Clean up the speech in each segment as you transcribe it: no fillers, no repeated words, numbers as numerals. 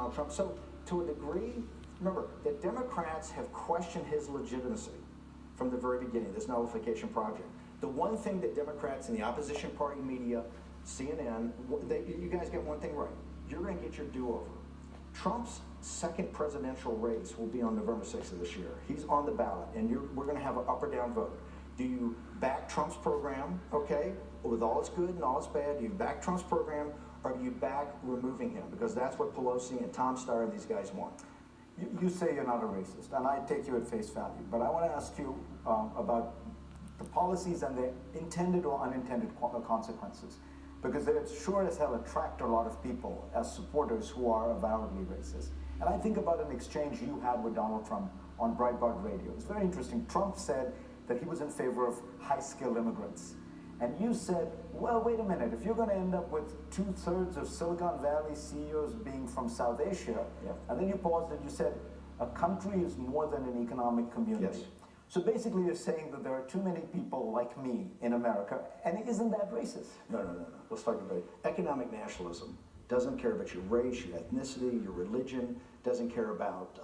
Donald Trump. So to a degree, remember, the Democrats have questioned his legitimacy from the very beginning, this nullification project. The one thing that Democrats and the opposition party media, CNN, you guys get one thing right. You're going to get your do-over. Trump's second presidential race will be on November 6th of this year. He's on the ballot, and we're going to have an up or down vote. Do you back Trump's program, okay, with all its good and all its bad? Do you back Trump's program, or do you back removing him? Because that's what Pelosi and Tom Steyer and these guys want. You say you're not a racist, and I take you at face value, but I want to ask you about the policies and their intended or unintended consequences, because they sure as hell attract a lot of people as supporters who are avowedly racist. And I think about an exchange you had with Donald Trump on Breitbart Radio. It's very interesting. Trump said that he was in favor of high-skilled immigrants. And you said, well, wait a minute, if you're going to end up with 2/3 of Silicon Valley CEOs being from South Asia, and then you paused and you said, a country is more than an economic community. Yes. So basically you're saying that there are too many people like me in America, and isn't that racist? No. Let's talk about it. Economic nationalism doesn't care about your race, your ethnicity, your religion, doesn't care about,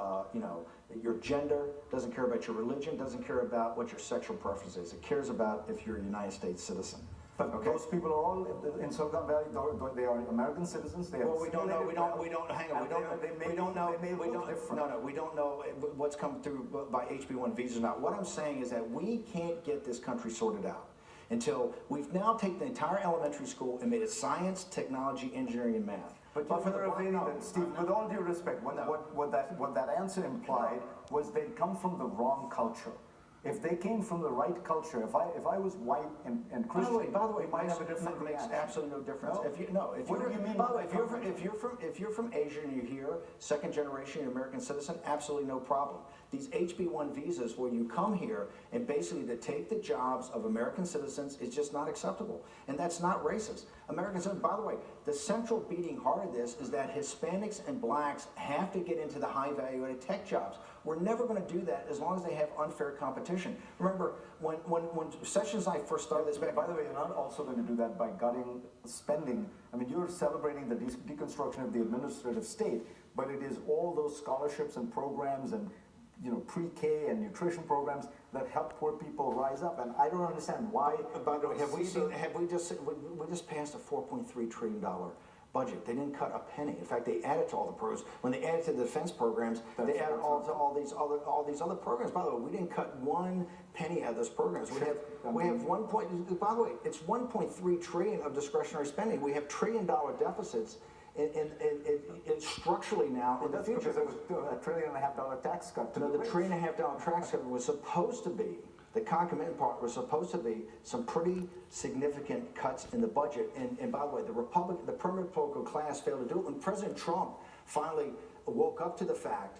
your gender, doesn't care about your religion, doesn't care about what your sexual preference is. It cares about if you're a United States citizen. But those people are all in Silicon Valley. They are American citizens. They have we don't know what's come through by HB1 visas. Now, what I'm saying is that we can't get this country sorted out until we've now taken the entire elementary school and made it science, technology, engineering, and math. But for the Steve, with all due respect, what that answer implied was they'd come from the wrong culture. If they came from the right culture, if I was white and Christian, by the way, it might have a different makes reaction. absolutely no difference. No? What do you mean? By the way, if you're from Asia and you're here, second generation American citizen, absolutely no problem. These HB1 visas, where you come here and basically to take the jobs of American citizens, is just not acceptable, and that's not racist. American citizens. By the way, the central beating heart of this is that Hispanics and blacks have to get into the high value-added tech jobs. We're never going to do that as long as they have unfair competition. Remember, when Sessions and I first started this back... By the way, you're not also going to do that by gutting spending. I mean, you're celebrating the deconstruction of the administrative state, but it is all those scholarships and programs and pre-K and nutrition programs that help poor people rise up, and I don't understand why. By the way, we just passed a $4.3 trillion budget. They didn't cut a penny. In fact, they added to all the programs. When they added to the defense programs, they added all these other programs. By the way, we didn't cut one penny out of those programs. We have by the way, it's $1.3 trillion of discretionary spending. We have $1 trillion deficits. And structurally now in the future, because it was a $1.5 trillion tax cut. The $1.5 trillion tax cut was supposed to be, the concomitant part was supposed to be some pretty significant cuts in the budget. And by the way, the permanent political class failed to do it. When President Trump finally woke up to the fact